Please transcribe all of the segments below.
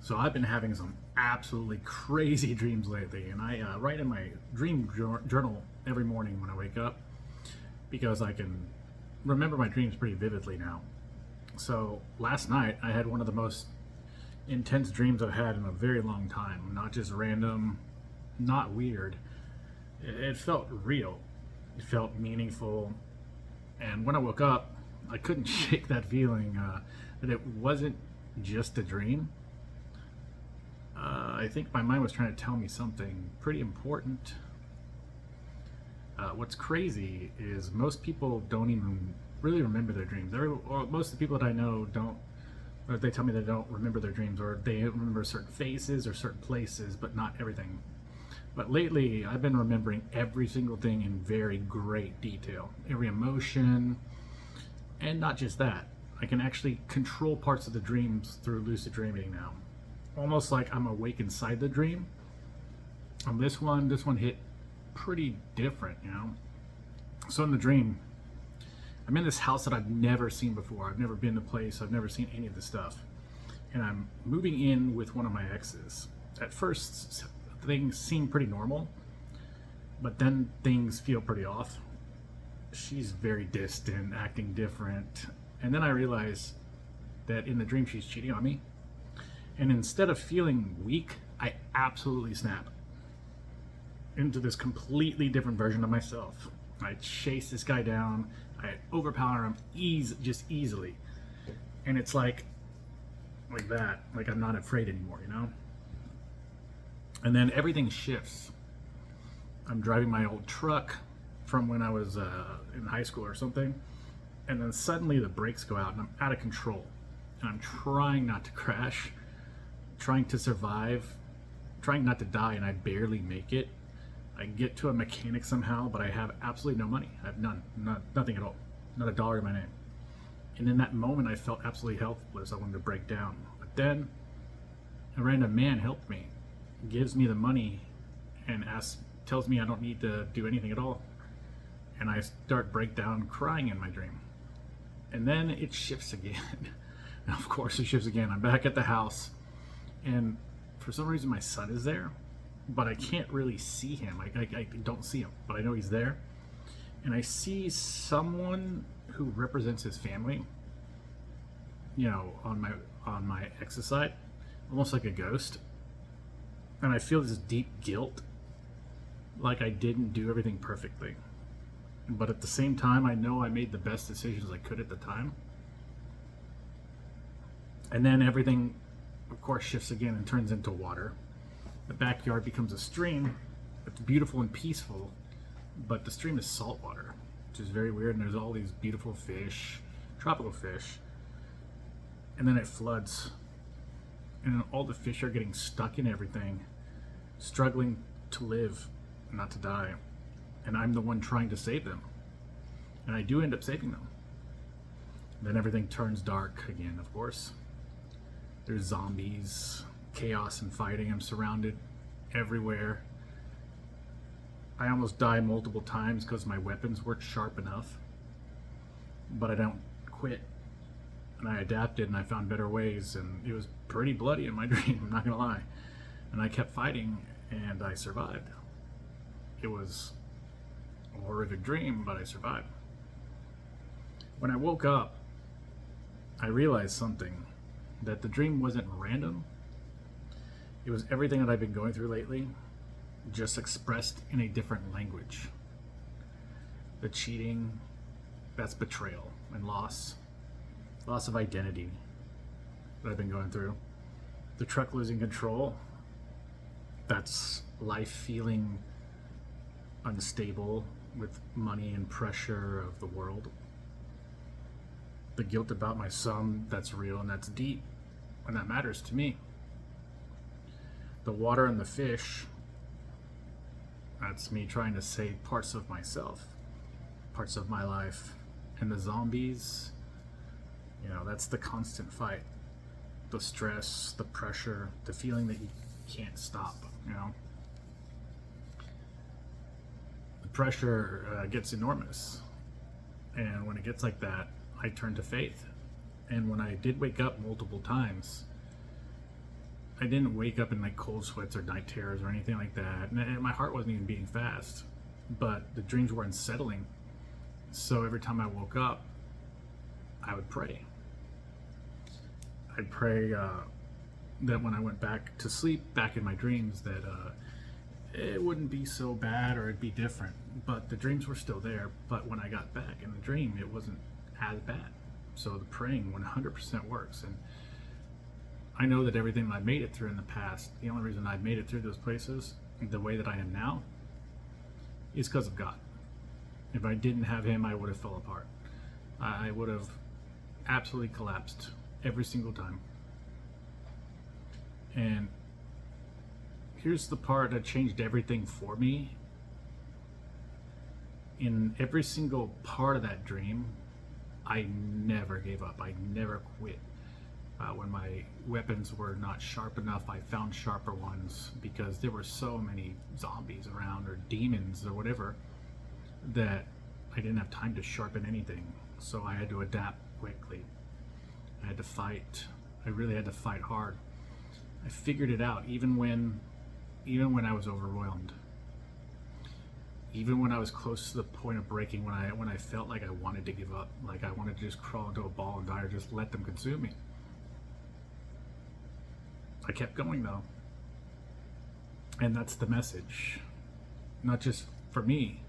So I've been having some absolutely crazy dreams lately, and I write in my journal every morning when I wake up because I can remember my dreams pretty vividly now. So last night I had one of the most intense dreams I've had in a very long time. Not just random, not weird. It felt real. It felt meaningful. And when I woke up, I couldn't shake that feeling that it wasn't just a dream. I think my mind was trying to tell me something pretty important. What's crazy is most people don't even really remember their dreams. Or most of the people that I know don't, or they tell me they don't remember their dreams, or they remember certain faces or certain places, but not everything. But lately, I've been remembering every single thing in very great detail, every emotion, and not just that. I can actually control parts of the dreams through lucid dreaming now. Almost like I'm awake inside the dream. And this one hit pretty different, you know. So in the dream, I'm in this house that I've never seen before. I've never been to the place. I've never seen any of this stuff. And I'm moving in with one of my exes. At first, things seem pretty normal, but then things feel pretty off. She's very distant, acting different. And then I realize that in the dream she's cheating on me. And instead of feeling weak, I absolutely snap into this completely different version of myself. I chase this guy down. I overpower him just easily. And it's like that. Like I'm not afraid anymore, you know? And then everything shifts. I'm driving my old truck from when I was in high school or something. And then suddenly the brakes go out and I'm out of control. And I'm trying not to crash, trying to survive, trying not to die, and I barely make it. I get to a mechanic somehow, but I have absolutely no money. I have nothing at all. Not a dollar in my name. And in that moment, I felt absolutely helpless. I wanted to break down. But then a random man helped me, gives me the money, and tells me I don't need to do anything at all. And I start break down crying in my dream. And then it shifts again. And of course it shifts again. I'm back at the house, and for some reason my son is there, but I can't really see him. I don't see him, but I know he's there. And I see someone who represents his family, you know, on my ex's side, almost like a ghost. And I feel this deep guilt, like I didn't do everything perfectly. But at the same time, I know I made the best decisions I could at the time. And then everything, of course, shifts again and turns into water. The backyard becomes a stream. It's beautiful and peaceful, but the stream is salt water, which is very weird. And there's all these beautiful fish, tropical fish. And then it floods. And all the fish are getting stuck in everything, struggling to live, not to die. And I'm the one trying to save them. And I do end up saving them. Then everything turns dark again, of course. There's zombies, chaos and fighting. I'm surrounded everywhere. I almost die multiple times because my weapons weren't sharp enough. But I don't quit. And I adapted and I found better ways. And it was pretty bloody in my dream, I'm not gonna lie. And I kept fighting and I survived. It was a horrific dream, but I survived. When I woke up, I realized something, that the dream wasn't random. It was everything that I've been going through lately, just expressed in a different language. The cheating, that's betrayal and loss of identity that I've been going through. The truck losing control, that's life feeling unstable with money and pressure of the world. The guilt about my son, that's real and that's deep, and that matters to me. The water and the fish, that's me trying to save parts of myself, parts of my life. And the zombies, you know, that's the constant fight. The stress, the pressure, the feeling that you can't stop, you know. Pressure gets enormous, and when it gets like that, I turn to faith. And when I did wake up multiple times, I didn't wake up in like cold sweats or night terrors or anything like that, and my heart wasn't even beating fast, but the dreams were unsettling. So every time I woke up, I would pray. I'd pray that when I went back to sleep, back in my dreams, that it wouldn't be so bad or it'd be different. But the dreams were still there. But when I got back in the dream, it wasn't as bad. So the praying 100% works. And I know that everything I made it through in the past, the only reason I made it through those places the way that I am now is because of God. If I didn't have Him, I would have fell apart. I would have absolutely collapsed every single time. And here's the part that changed everything for me. In every single part of that dream, I never gave up. I never quit. When my weapons were not sharp enough, I found sharper ones, because there were so many zombies around, or demons or whatever, that I didn't have time to sharpen anything. So I had to adapt quickly. I had to fight. I really had to fight hard. I figured it out even when I was overwhelmed. Even when I was close to the point of breaking, when I felt like I wanted to give up, like I wanted to just crawl into a ball and die, or just let them consume me. I kept going though. And that's the message. Not just for me.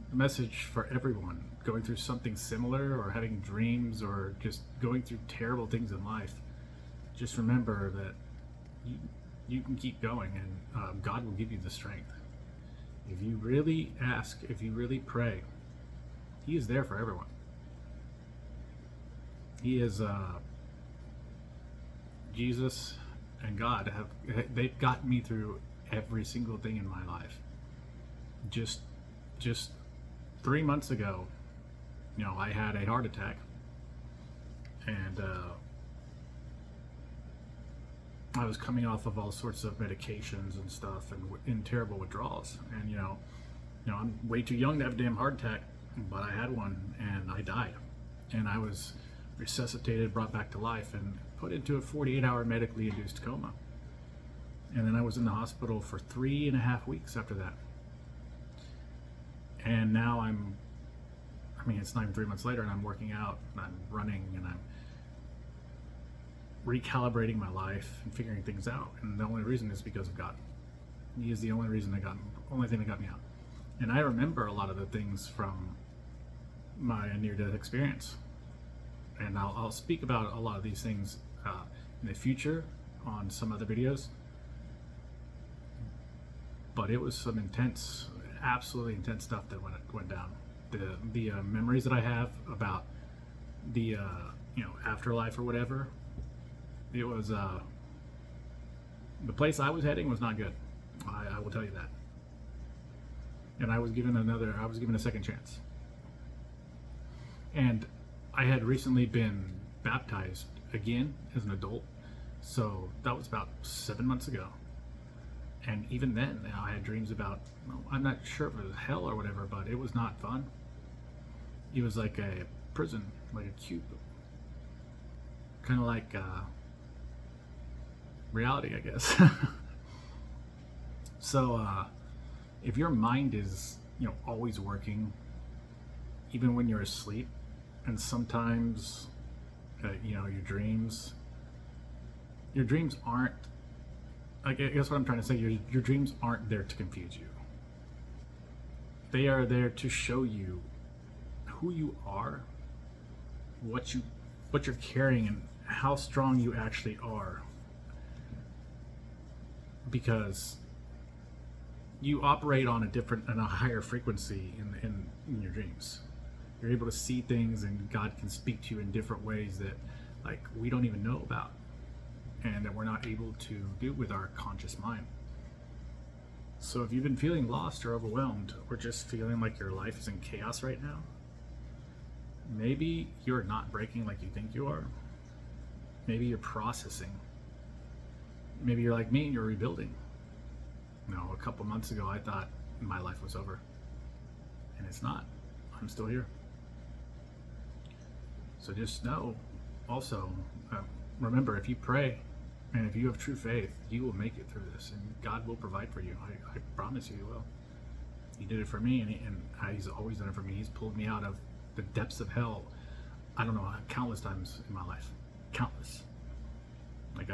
The message for everyone going through something similar, or having dreams, or just going through terrible things in life. Just remember that you can keep going, and God will give you the strength. If you really ask, if you really pray, He is there for everyone. He is Jesus and God they've gotten me through every single thing in my life. Just 3 months ago, I had a heart attack, and I was coming off of all sorts of medications and stuff, and in terrible withdrawals. And I'm way too young to have a damn heart attack, but I had one, and I died. And I was resuscitated, brought back to life, and put into a 48-hour medically induced coma. And then I was in the hospital for 3.5 weeks after that. And now it's not even 3 months later, and I'm working out, and I'm running, and I'm recalibrating my life and figuring things out. And the only reason is because of God. He is the only only thing that got me out. And I remember a lot of the things from my near-death experience. And I'll speak about a lot of these things in the future on some other videos. But it was some intense, absolutely intense stuff that went down. The memories that I have about the afterlife or whatever, it was the place I was heading was not good. I will tell you that. And I was given a second chance. And I had recently been baptized again as an adult, so that was about 7 months ago. And even then, I had dreams about, I'm not sure if it was hell or whatever, but it was not fun. It was like a prison, like a cube. Kind of like reality, I guess. So if your mind is, always working, even when you're asleep, and sometimes, your dreams aren't, I guess what I'm trying to say, your dreams aren't there to confuse you. They are there to show you who you are, what you're carrying, and how strong you actually are. Because you operate on a higher frequency in your dreams. You're able to see things, and God can speak to you in different ways that we don't even know about, and that we're not able to do with our conscious mind. So if you've been feeling lost or overwhelmed, or just feeling like your life is in chaos right now, maybe you're not breaking like you think you are. Maybe you're processing. Maybe you're like me and you're rebuilding. A couple months ago I thought my life was over, and it's not. I'm still here. So just know, also, remember, if you pray, And if you have true faith, you will make it through this, and God will provide for you. I promise you, He will. He did it for me, and He's always done it for me. He's pulled me out of the depths of hell. I don't know, countless times in my life, countless. Like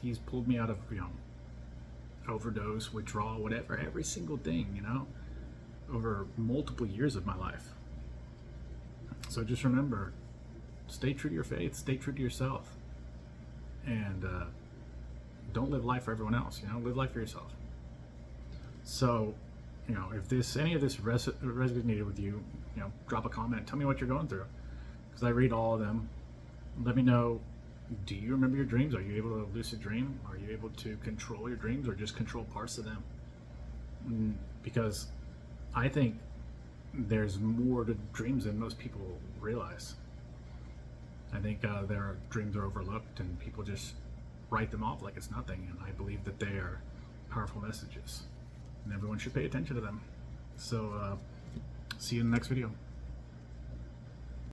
He's pulled me out of, overdose, withdrawal, whatever, every single thing, over multiple years of my life. So just remember, stay true to your faith, stay true to yourself, and don't live life for everyone else. Live life for yourself. So, if any of this resonated with you, drop a comment. Tell me what you're going through, because I read all of them. Let me know. Do you remember your dreams? Are you able to lucid dream? Are you able to control your dreams, or just control parts of them? Because I think there's more to dreams than most people realize. I think their dreams are overlooked, and people just write them off like it's nothing. And I believe that they are powerful messages, and everyone should pay attention to them. So, see you in the next video.